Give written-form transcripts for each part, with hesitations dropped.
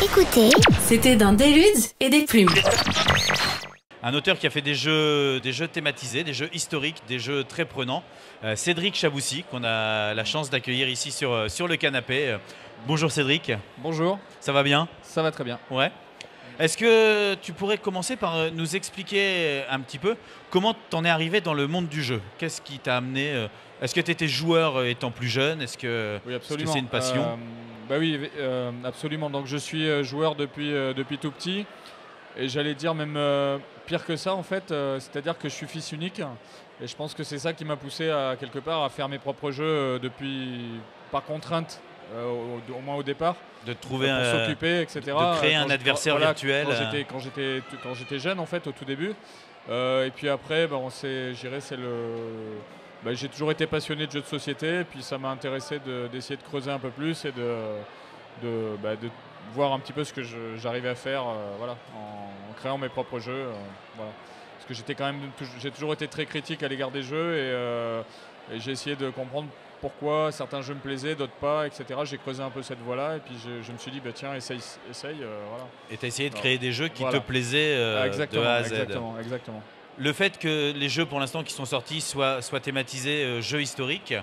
Écoutez, C'était dans des ludes et des plumes. Un auteur qui a fait des jeux thématisés, des jeux historiques, des jeux très prenants. Cédric Chaboussi, qu'on a la chance d'accueillir ici sur le canapé. Bonjour Cédric. Bonjour, Ça va bien? ça va très bien. Ouais. Est-ce que tu pourrais commencer par nous expliquer un petit peu comment t'en es arrivé dans le monde du jeu? Qu'est-ce qui t'a amené? Est-ce que tu étais joueur étant plus jeune? Est-ce que Oui, absolument. c'est une passion? Bah oui, absolument. Donc je suis joueur depuis tout petit. Et j'allais dire même pire que ça en fait, c'est-à-dire que je suis fils unique. Et je pense que c'est ça qui m'a poussé à quelque part à faire mes propres jeux par contrainte, au moins au départ. De trouver pour s'occuper, etc. de créer un Quand adversaire virtuel. Quand j'étais jeune en fait au tout début. Et puis après, j'ai toujours été passionné de jeux de société. Et puis ça m'a intéressé d'essayer de creuser un peu plus et de voir un petit peu ce que j'arrivais à faire en créant mes propres jeux. Voilà. Parce que j'ai toujours été très critique à l'égard des jeux et j'ai essayé de comprendre pourquoi certains jeux me plaisaient, d'autres pas, etc. J'ai creusé un peu cette voie-là et puis je me suis dit, tiens, essaye. Voilà. Et tu as essayé de créer des jeux qui te plaisaient de Exactement, A à Z. Exactement. Le fait que les jeux pour l'instant qui sont sortis soient thématisés jeux historiques,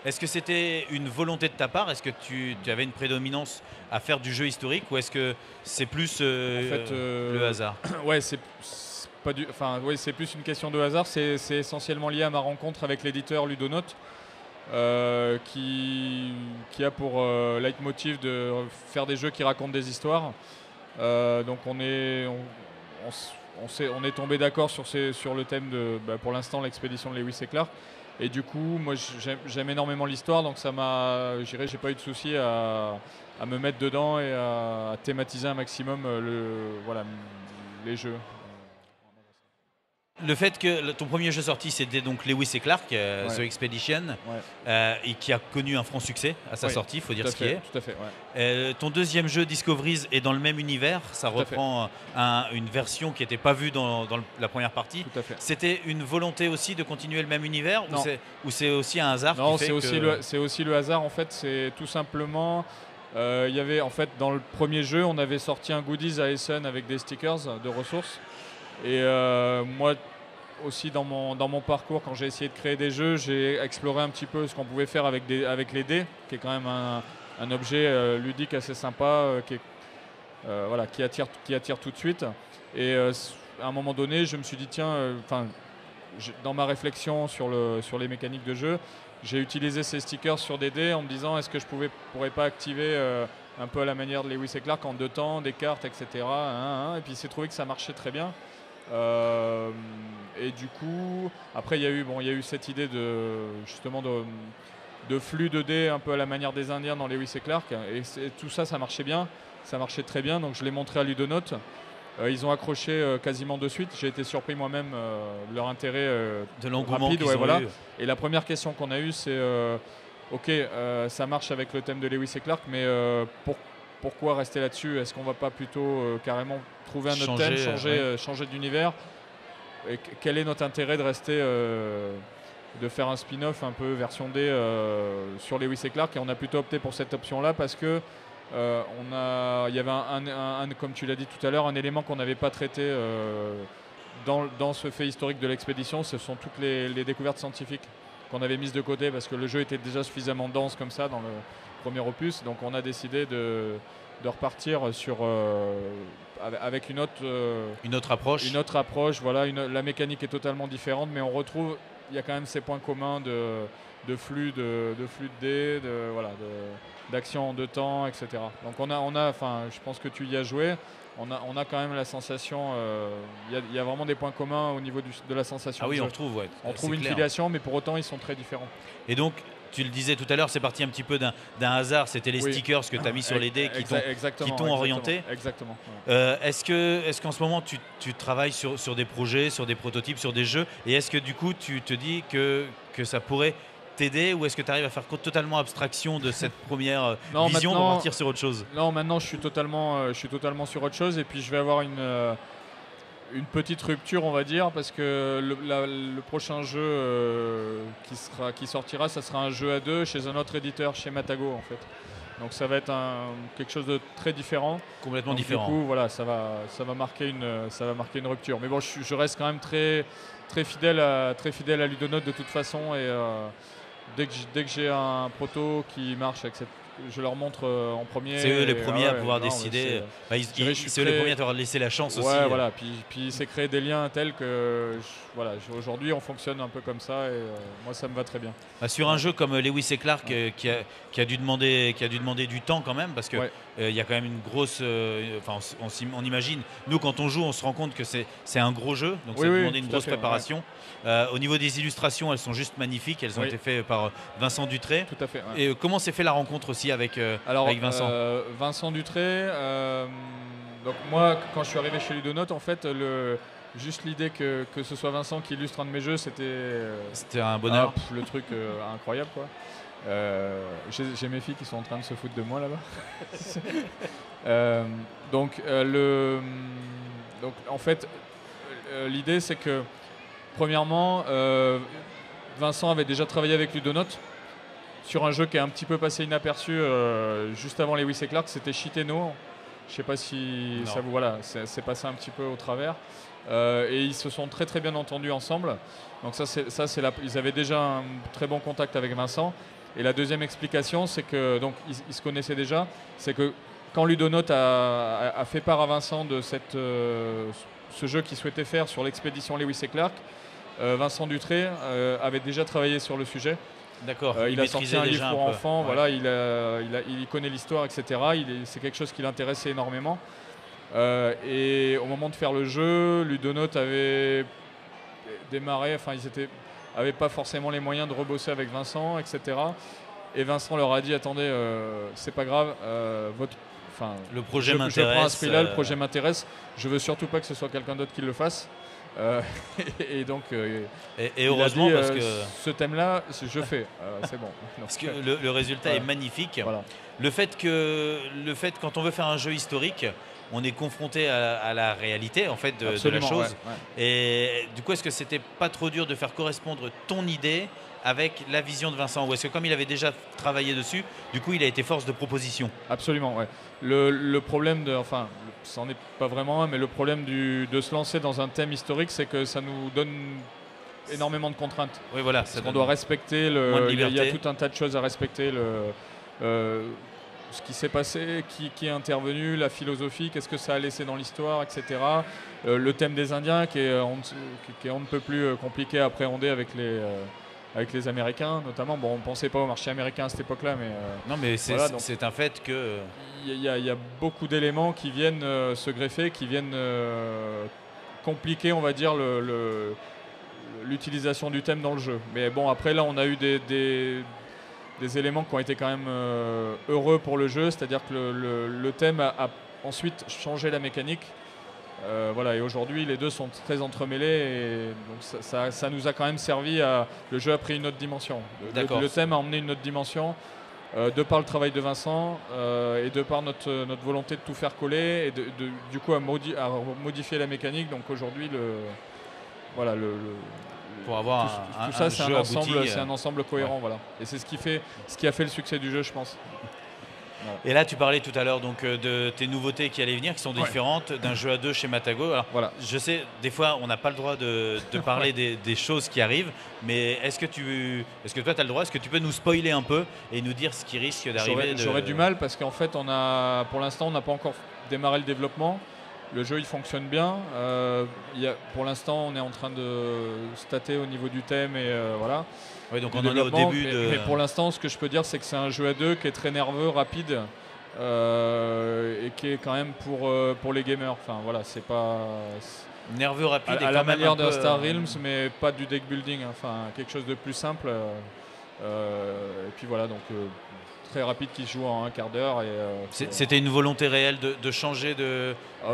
est-ce que c'était une volonté de ta part? Est-ce que tu avais une prédominance à faire du jeu historique ou est-ce que c'est plus le hasard? Ouais, c'est plus une question de hasard. C'est essentiellement lié à ma rencontre avec l'éditeur Ludonote, qui a pour leitmotiv de faire des jeux qui racontent des histoires. Donc on est tombé d'accord sur le thème de, pour l'instant, l'expédition de Lewis et Clark. Et du coup, moi, j'aime énormément l'histoire, donc j'ai pas eu de souci à me mettre dedans et à thématiser un maximum les jeux. Le fait que ton premier jeu sorti, c'était donc Lewis et Clark, The Expedition, et qui a connu un franc succès à sa sortie, il faut dire ce qui est. Tout à fait, ouais. Ton deuxième jeu, Discoveries, est dans le même univers. Ça reprend une version qui n'était pas vue dans la première partie. Tout à fait. C'était une volonté aussi de continuer le même univers ou c'est aussi un hasard? Non, qui fait c'est aussi le hasard en fait. C'est tout simplement. Il y avait en fait dans le premier jeu, on avait sorti un goodies à Essen avec des stickers de ressources. Et moi aussi dans mon parcours, quand j'ai essayé de créer des jeux, j'ai exploré un petit peu ce qu'on pouvait faire avec les dés, qui est quand même un objet ludique assez sympa, qui attire tout de suite. Et à un moment donné, je me suis dit dans ma réflexion sur les mécaniques de jeu, j'ai utilisé ces stickers sur des dés en me disant est-ce que je pourrais pas activer un peu à la manière de Lewis et Clark en 2 temps, des cartes, etc. Et puis il s'est trouvé que ça marchait très bien. Et du coup, après il y a eu cette idée de flux de dés un peu à la manière des Indiens dans Lewis et Clark. Et tout ça, ça marchait bien, ça marchait très bien. Donc je l'ai montré à Ludonote. Ils ont accroché quasiment de suite. J'ai été surpris moi-même de leur intérêt de l'engouement rapide. qu'ils ont eu. Et la première question qu'on a eue, c'est ça marche avec le thème de Lewis et Clark, mais pourquoi rester là-dessus? Est-ce qu'on va pas plutôt carrément trouver un autre thème, changer d'univers? Et quel est notre intérêt de rester, de faire un spin-off un peu version D sur Lewis et Clark? Et on a plutôt opté pour cette option-là parce que il y avait comme tu l'as dit tout à l'heure, un élément qu'on n'avait pas traité dans ce fait historique de l'expédition. Ce sont toutes les découvertes scientifiques qu'on avait mises de côté parce que le jeu était déjà suffisamment dense comme ça dans le premier opus. Donc on a décidé de repartir avec une autre approche. Voilà, la mécanique est totalement différente, mais on retrouve, il y a quand même ces points communs de flux de dés, d'action en 2 temps, etc. Donc je pense que tu y as joué. On a quand même la sensation, il y a vraiment des points communs au niveau de la sensation. Ah oui, on trouve une filiation, mais pour autant ils sont très différents. Et donc, tu le disais tout à l'heure, c'est parti un petit peu d'un hasard. C'était les stickers que tu as mis sur les dés qui t'ont orienté. Exactement. Est-ce qu'en ce moment, tu travailles sur des projets, sur des prototypes, sur des jeux? Et est-ce que du coup, tu te dis que ça pourrait t'aider ou est-ce que tu arrives à faire totalement abstraction de cette première vision pour partir sur autre chose? Non, maintenant je suis totalement sur autre chose et puis je vais avoir une petite rupture, on va dire, parce que le prochain jeu qui sortira, ça sera un jeu à 2 chez un autre éditeur, chez Matago en fait. Donc ça va être quelque chose de très différent. Complètement donc, différent. Du coup, voilà, ça va marquer une rupture. Mais bon, je reste quand même très fidèle à Ludonote de toute façon. Et dès que j'ai un proto qui marche avec je leur montre en premier. C'est eux les premiers à pouvoir décider. C'est eux les premiers à t'avoir laissé la chance aussi. Voilà. Puis c'est créer des liens tels que aujourd'hui on fonctionne un peu comme ça et moi ça me va très bien. Sur un jeu comme Lewis et Clark qui a dû demander du temps quand même parce que il y a quand même une grosse. On imagine. Nous quand on joue, on se rend compte que c'est un gros jeu, donc ça demande une grosse préparation. Au niveau des illustrations, elles sont juste magnifiques. Elles ont été faites par Vincent Dutré. Tout à fait. Et comment s'est fait la rencontre aussi avec Vincent Vincent Dutré. Donc moi, quand je suis arrivé chez Ludonote, en fait, juste l'idée que ce soit Vincent qui illustre un de mes jeux, c'était un bonheur. Le truc incroyable, quoi. J'ai mes filles qui sont en train de se foutre de moi là-bas. Donc en fait, l'idée c'est que premièrement, Vincent avait déjà travaillé avec Ludonote sur un jeu qui est un petit peu passé inaperçu juste avant Lewis et Clark, c'était Shiteno. Je ne sais pas si ça vous... Voilà, c'est passé un petit peu au travers. Et ils se sont très très bien entendus ensemble. Donc ils avaient déjà un très bon contact avec Vincent. Et la deuxième explication, c'est que donc ils se connaissaient déjà. C'est que quand Ludonote a fait part à Vincent de ce jeu qu'il souhaitait faire sur l'expédition Lewis et Clark, Vincent Dutré avait déjà travaillé sur le sujet. D'accord. Il a sorti un livre pour enfants, ouais. voilà, il connaît l'histoire, etc. C'est quelque chose qui l'intéressait énormément. Et au moment de faire le jeu, Ludonote avait démarré, enfin ils n'avaient pas forcément les moyens de rebosser avec Vincent, etc. Et Vincent leur a dit, attendez, c'est pas grave, le projet m'intéresse. Je prends à ce prix-là, le projet m'intéresse. Je veux surtout pas que ce soit quelqu'un d'autre qui le fasse. Et donc, et heureusement, dit, parce que ce thème-là, je fais, c'est bon. Parce que le résultat est magnifique. Voilà. Le fait quand on veut faire un jeu historique, on est confronté à la réalité en fait de la chose. Ouais. Et du coup, est-ce que c'était pas trop dur de faire correspondre ton idée avec la vision de Vincent, ou est-ce que comme il avait déjà travaillé dessus, du coup il a été force de proposition? Absolument, ouais. Le problème ça n'en est pas vraiment un, mais le problème de se lancer dans un thème historique, c'est que ça nous donne énormément de contraintes. Oui, voilà. Parce qu'on doit respecter il y a tout un tas de choses à respecter. Ce qui s'est passé, qui est intervenu, la philosophie, qu'est-ce que ça a laissé dans l'histoire, etc. Le thème des Indiens qui est on ne peut plus compliqué à appréhender avec les Américains notamment. Bon, on ne pensait pas au marché américain à cette époque-là, mais... non, mais c'est un fait que... Il y a beaucoup d'éléments qui viennent se greffer, qui viennent compliquer, on va dire, l'utilisation du thème dans le jeu. Mais bon, après là, on a eu des éléments qui ont été quand même heureux pour le jeu, c'est-à-dire que le thème a ensuite changé la mécanique. Voilà, et aujourd'hui les deux sont très entremêlés et donc ça nous a quand même servi le jeu a pris une autre dimension. Le thème a emmené une autre dimension de par le travail de Vincent et de par notre volonté de tout faire coller et du coup à modifier la mécanique. Donc aujourd'hui pour avoir tout ça c'est un ensemble cohérent, voilà. Et c'est ce qui a fait le succès du jeu, je pense. Voilà. Et là, tu parlais tout à l'heure donc de tes nouveautés qui allaient venir, qui sont différentes d'un jeu à deux chez Matago. Alors, voilà. Je sais, des fois, on n'a pas le droit de parler des choses qui arrivent, mais est-ce que toi, tu as le droit? Est-ce que tu peux nous spoiler un peu et nous dire ce qui risque d'arriver? J'aurais du mal parce qu'en fait, pour l'instant, on n'a pas encore démarré le développement. Le jeu, il fonctionne bien. Pour l'instant, on est en train de stater au niveau du thème et voilà. Oui, donc on en est au début mais pour l'instant, ce que je peux dire, c'est que c'est un jeu à deux qui est très nerveux, rapide et qui est quand même pour les gamers. Enfin voilà, c'est pas nerveux, rapide à la manière d'un Star Realms, mais pas du deck building. Enfin quelque chose de plus simple. Et puis voilà, donc très rapide qui se joue en un quart d'heure. C'était une volonté réelle de changer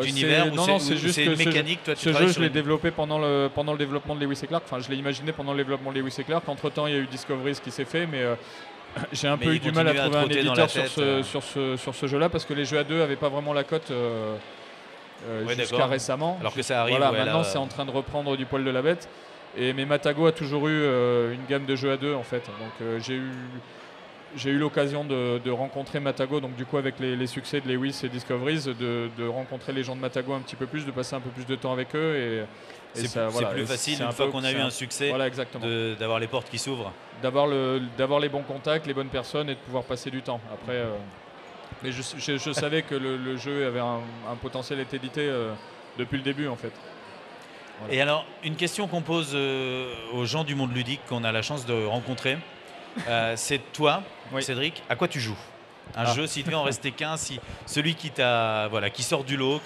d'univers ou c'est une mécanique? Ce jeu, je l'ai développé pendant le développement de Lewis et Clark. Enfin, je l'ai imaginé pendant le développement de Lewis et Clark. Entre-temps, il y a eu Discoveries qui s'est fait, mais j'ai un peu eu du mal à trouver un éditeur sur ce jeu-là parce que les jeux à deux n'avaient pas vraiment la cote jusqu'à récemment. Alors que ça arrive. Voilà, maintenant, c'est en train de reprendre du poil de la bête. Mais Matago a toujours eu une gamme de jeux à deux, en fait. Donc j'ai eu j'ai eu l'occasion de rencontrer Matago, donc du coup avec les succès de Lewis et Discoveries, de rencontrer les gens de Matago un petit peu plus, de passer un peu plus de temps avec eux. Et c'est plus facile une fois qu'on a eu un succès, d'avoir les portes qui s'ouvrent. D'avoir les bons contacts, les bonnes personnes et de pouvoir passer du temps. Après, mais je savais que le jeu avait un potentiel édité depuis le début en fait. Voilà. Et alors, une question qu'on pose aux gens du monde ludique qu'on a la chance de rencontrer, c'est toi, Cédric, à quoi tu joues? Un jeu, s'il devait en rester qu'un, celui qui sort du lot,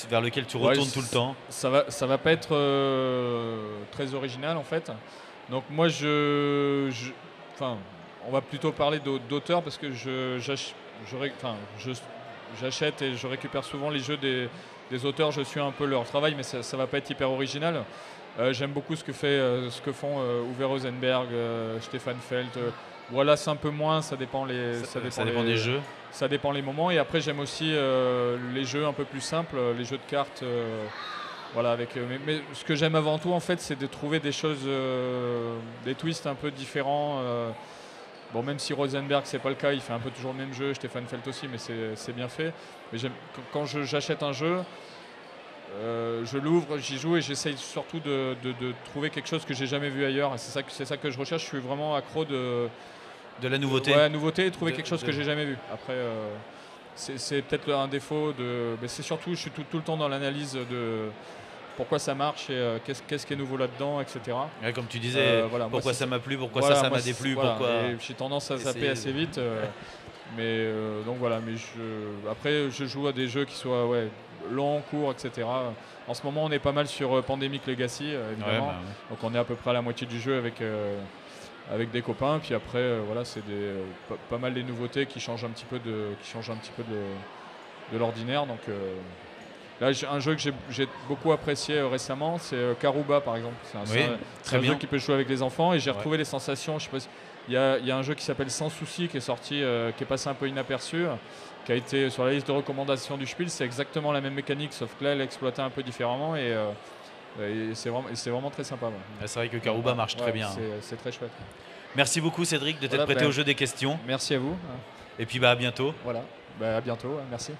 vers lequel tu retournes tout le temps. Ça va pas être très original en fait. Donc moi, on va plutôt parler d'auteur parce que j'achète et je récupère souvent les jeux des auteurs. Je suis un peu leur travail, mais ça va pas être hyper original. J'aime beaucoup ce que font Uwe Rosenberg, Stefan Feld. Voilà, c'est un peu moins, ça dépend des jeux. Ça dépend les moments. Et après, j'aime aussi les jeux un peu plus simples, les jeux de cartes. Voilà, mais ce que j'aime avant tout, en fait, c'est de trouver des choses, des twists un peu différents. Bon, même si Rosenberg, c'est pas le cas, il fait un peu toujours le même jeu. Stefan Feld aussi, mais c'est bien fait. Mais quand j'achète un jeu, je l'ouvre, j'y joue et j'essaye surtout de trouver quelque chose que j'ai jamais vu ailleurs. Et c'est ça que je recherche. Je suis vraiment accro de la nouveauté. La nouveauté et trouver quelque chose que j'ai jamais vu. Après, c'est peut-être un défaut mais c'est surtout, je suis tout le temps dans l'analyse de pourquoi ça marche et qu'est-ce qui est nouveau là-dedans, etc. Ouais, comme tu disais, pourquoi ça m'a plu, pourquoi ça m'a déplu, j'ai tendance à zapper assez vite. Mais donc voilà. Mais après, je joue à des jeux qui soient long, court, etc. En ce moment, on est pas mal sur Pandemic Legacy, évidemment. Donc on est à peu près à la moitié du jeu avec des copains. Puis après, c'est pas mal des nouveautés qui changent un petit peu de l'ordinaire. Donc là, un jeu que j'ai beaucoup apprécié récemment, c'est Karuba, par exemple. C'est un jeu qui peut jouer avec les enfants. Et j'ai retrouvé les sensations. Je sais pas si, il y a un jeu qui s'appelle Sans Souci qui est sorti, qui est passé un peu inaperçu, qui a été sur la liste de recommandations du Spiel. C'est exactement la même mécanique, sauf que là, elle est exploitée un peu différemment et c'est vraiment très sympa. C'est vrai que Karuba marche très bien. C'est très chouette. Merci beaucoup, Cédric, de t'être prêté au jeu des questions. Merci à vous. Et puis à bientôt. Voilà, à bientôt, merci.